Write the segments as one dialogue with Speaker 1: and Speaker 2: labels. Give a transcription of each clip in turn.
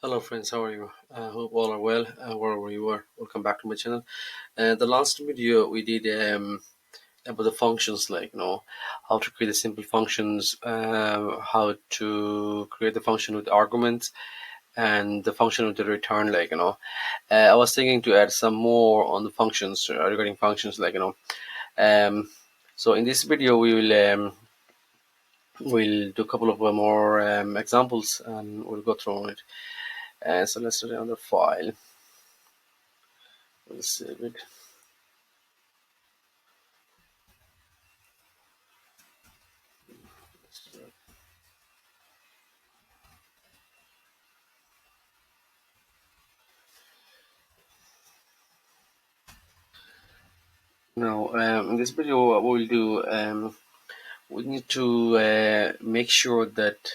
Speaker 1: Hello, friends. How are you? I hope all are well. Wherever you are, welcome back to my channel. The last video we did about the functions, like how to create the simple functions, how to create the function with arguments, and the function with the return. I was thinking to add some more on the functions regarding functions, Um, so in this video, we'll do a couple of more examples, and we'll go through it. So let's do it on the file. We'll save it. Now, in this video, what we'll do, we need to make sure that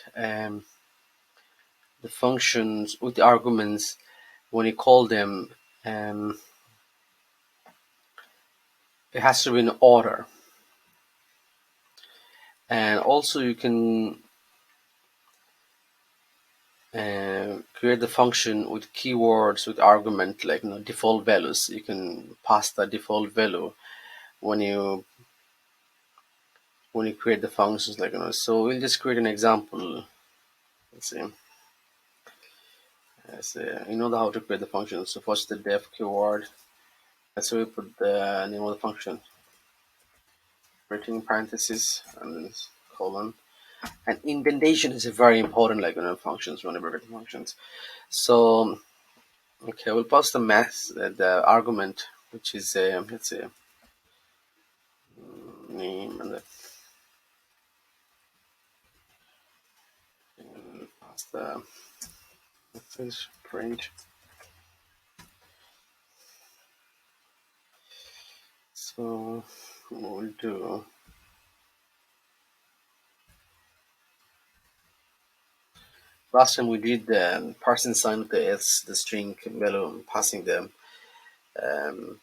Speaker 1: the functions with the arguments, when you call them, um, it has to be in order. And also, you can create the function with keywords with argument, like default values. You can pass the default value when you create the functions, So we'll just create an example. Let's see. You know how to create the function. So first the def keyword. So we put the name of the function, written parentheses, and then colon. And indentation is very important, functions, whenever written functions. So okay, we'll pass the the argument, which is let's say name, and then pass the message print. So what we'll do. Last time we did the parsing sign with the string value, passing the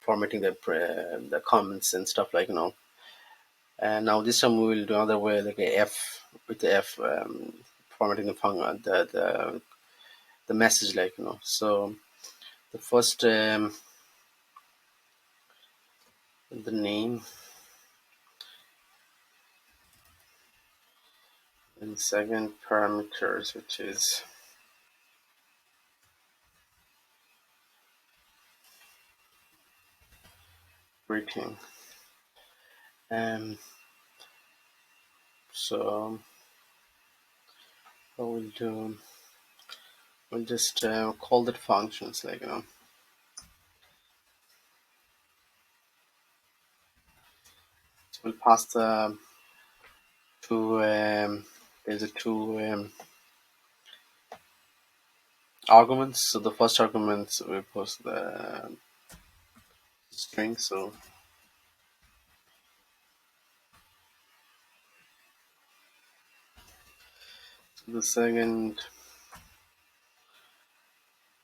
Speaker 1: formatting the comments and stuff, And now this time we will do another way, like a F with the F, formatting the message, So the first the name, and second parameters, which is greeting. Um, so what we'll do, we'll just call that functions, So we'll pass the two there's a two arguments. So the first argument we pass the string. So the second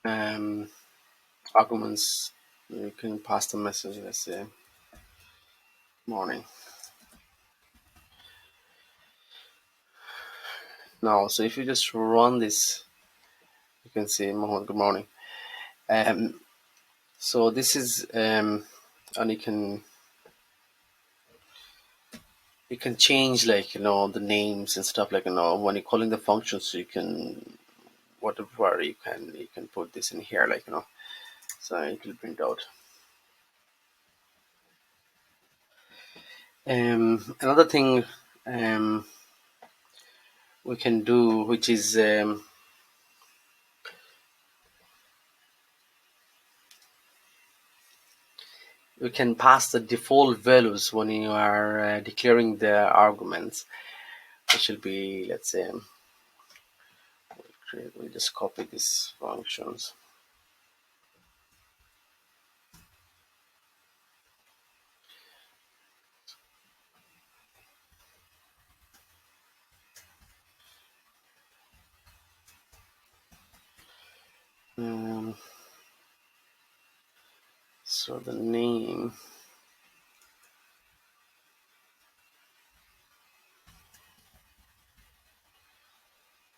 Speaker 1: um, arguments, you can pass the message, let's say morning. Now, so if you just run this, you can see Mohammed, good morning. So this is and you can change, the names and stuff, when you're calling the functions. So you can, whatever, you can put this in here, so it will print out. Another thing we can do, which is we can pass the default values when you are declaring the arguments, which will be, let's say, we just copy these functions. So the name,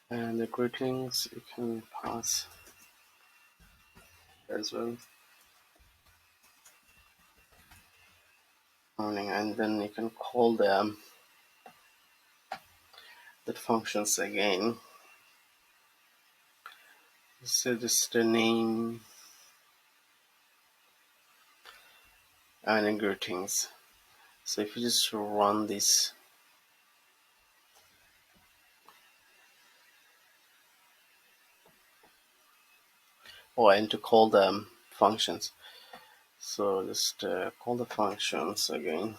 Speaker 1: and the greetings you can pass as well. Morning, and then you can call them the functions again. So just the name and then greetings. So if you just run this, oh, and to call them functions. So just call the functions again.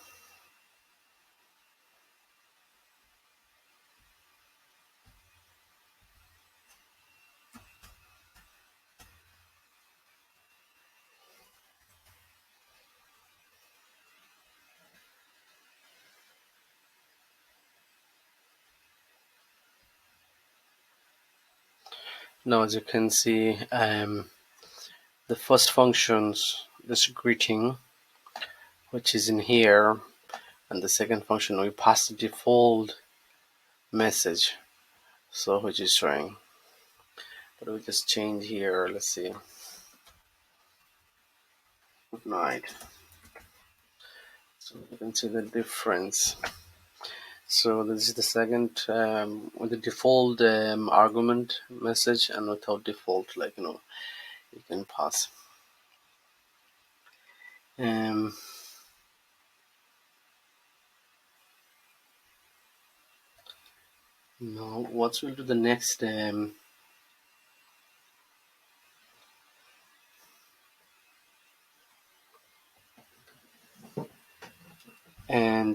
Speaker 1: Now, as you can see, the first functions, this greeting, which is in here, and the second function, we pass the default message, so which is showing. But we just change here. Let's see. Good night. So you can see the difference. So this is the second with the default argument message, and without default, like you can pass. Um, Now, what we'll do the next, and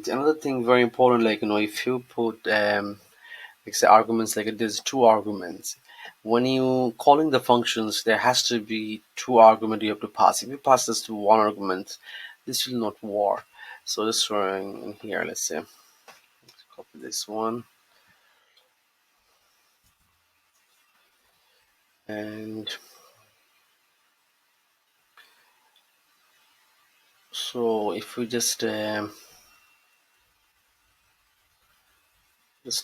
Speaker 1: another thing very important, like if you put like say arguments, like there's two arguments. When you calling the functions, there has to be two arguments you have to pass. If you pass this to one argument, this will not work. So this one in here, let's say, copy this one, and so if we just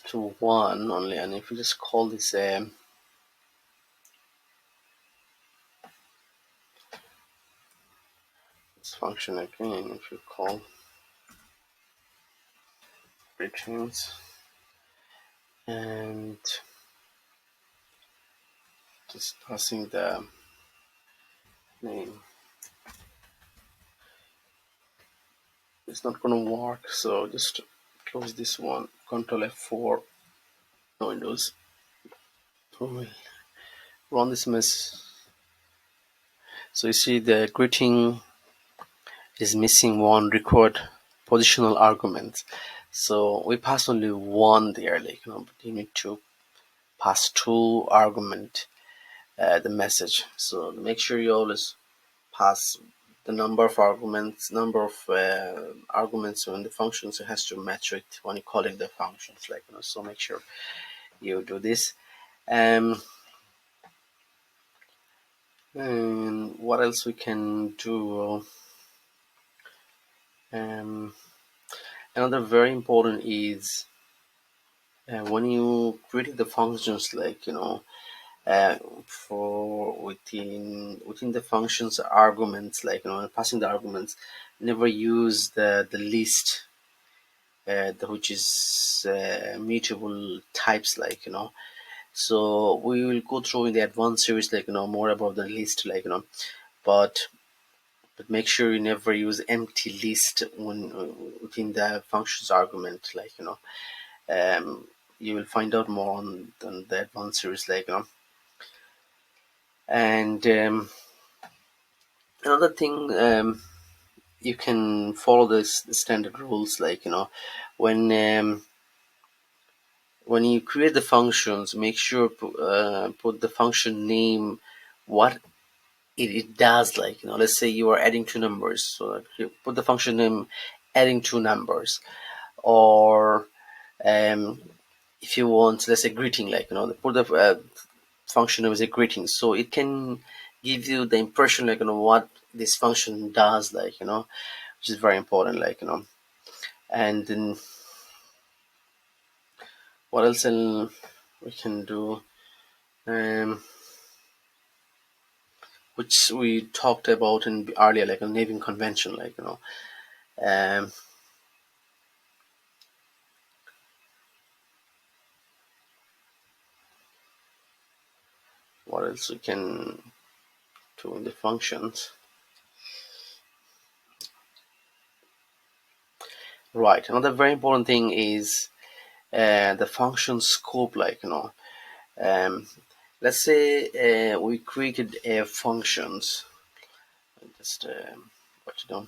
Speaker 1: to one only, and if we just call this function again, if you call returns and just passing the name, it's not gonna work. So just close this one, Control F4, Windows. So we run this mess. So you see the greeting is missing one record positional argument. So we pass only one there, like but you need to pass two argument the message. So make sure you always pass the number of arguments when the functions, it has to match it when you're calling the functions, like so make sure you do this. um and what else we can do, um another very important is when you create the functions, like uh, for within the functions arguments, like passing the arguments, never use the list, which is mutable types, like so we will go through in the advanced series, like more about the list, like but make sure you never use empty list when within the functions argument, like you will find out more on the advanced series, like and another thing, you can follow this the standard rules, like when when you create the functions, make sure put the function name, what it does, like let's say you are adding two numbers, so you put the function name adding two numbers. Or um, if you want, let's say greeting, like put the function name as a greeting, so it can give you the impression, like what this function does, like which is very important, like and then what else we can do, um, which we talked about in earlier, like a naming convention, um, what else we can do in the functions. Right. Another very important thing is the function scope. Um, let's say we created functions. Just what you do?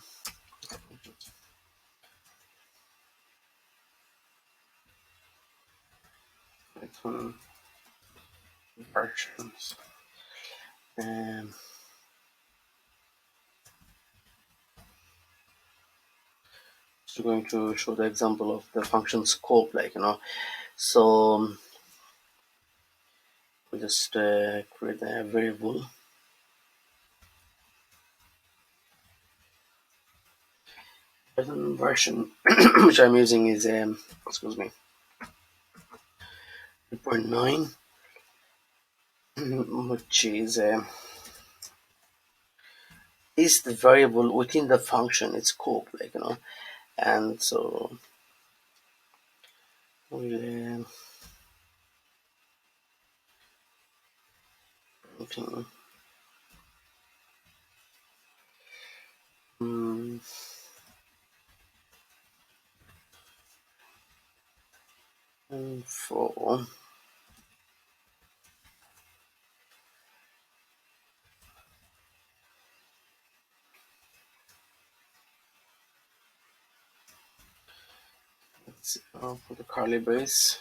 Speaker 1: Python versions. Um, so going to show the example of the function scope. So we just create a variable. Python version which I'm using is excuse me 3.9, which is the variable within the function its scope, and so we'll looking for let's see, for the curly brace,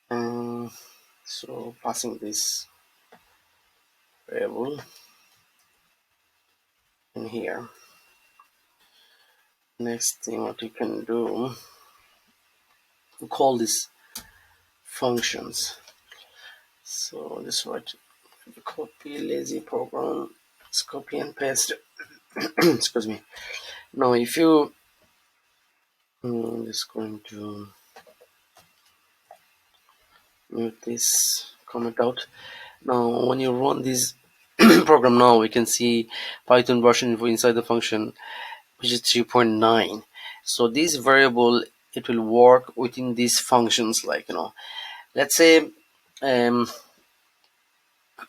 Speaker 1: and so passing this variable in here. Next thing what you can do, we call this functions. So just write copy lazy program, just copy and paste. Excuse me. Now if you just going to mute this comment out. Now when you run this program, now we can see Python version inside the function, which is 3.9. So this variable, it will work within these functions. Let's say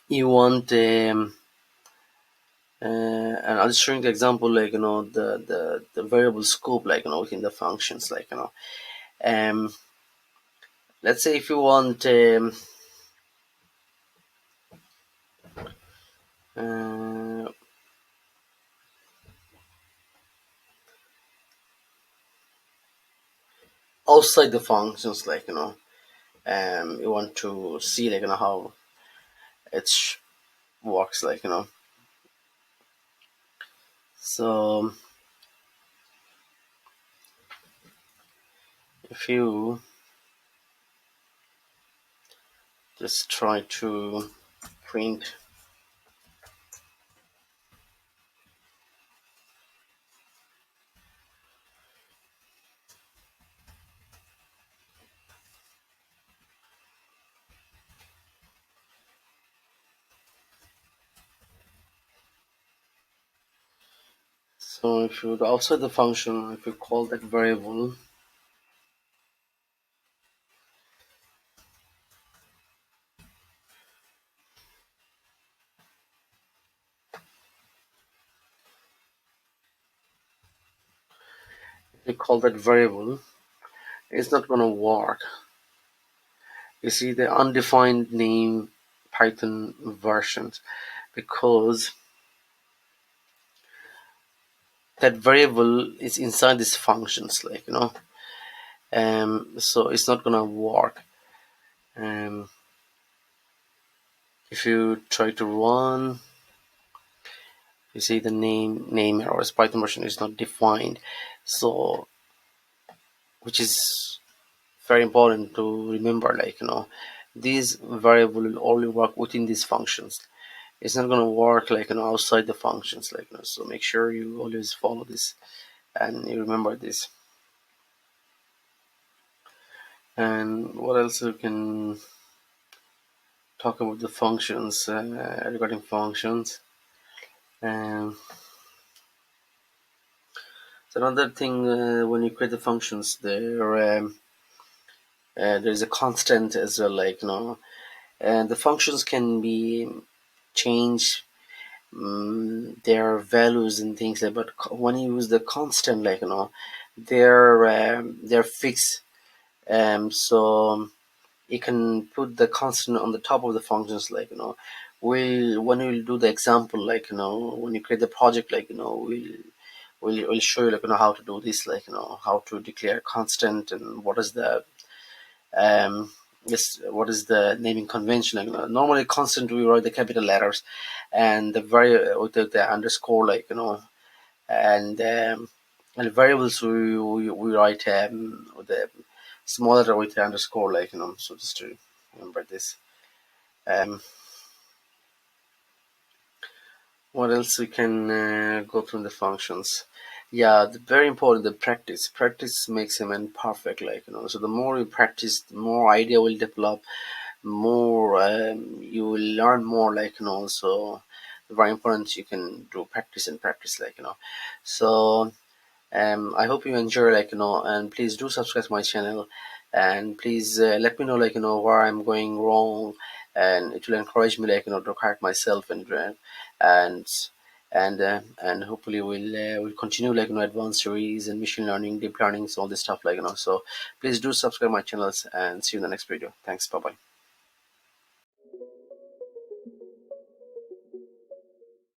Speaker 1: you want and I'll just showing the example, the variable scope, within the functions, um let's say if you want uh, outside the functions, you want to see, how it works, so if you just try to print, so if you go outside the function, if you call that variable, if you call that variable, it's not going to work. You see the undefined name Python versions, because that variable is inside these functions, so it's not gonna work. If you try to run, you see the name errors, Python version is not defined, so which is very important to remember, this variable will only work within these functions. It's not gonna work outside the functions, so make sure you always follow this and you remember this. And what else you can talk about the functions, regarding functions? Um, so another thing, when you create the functions, there's a constant as well, like and the functions can be changed, their values and things like. But when you use the constant, like they're fixed. So you can put the constant on the top of the functions, like when we'll do the example, like when you create the project, like we'll show you, like how to do this, like how to declare constant, and what is the um yes, what is the naming convention, like normally constant we write the capital letters, and the with the underscore, like and and variables we write with the small letter with the underscore, like so just to remember this. What else we can go through the functions? Yeah, very important. The practice. Practice makes a man perfect. Like so the more you practice, the more idea will develop. More you will learn more. Like so very important. You can do practice and practice. Like so I hope you enjoy, like and please do subscribe to my channel, and please let me know, like where I'm going wrong, and it will encourage me, like to correct myself, and and hopefully we'll continue, like advanced series and machine learning, deep learning, so all this stuff, like so please do subscribe my channels, and see you in the next video. Thanks. Bye bye.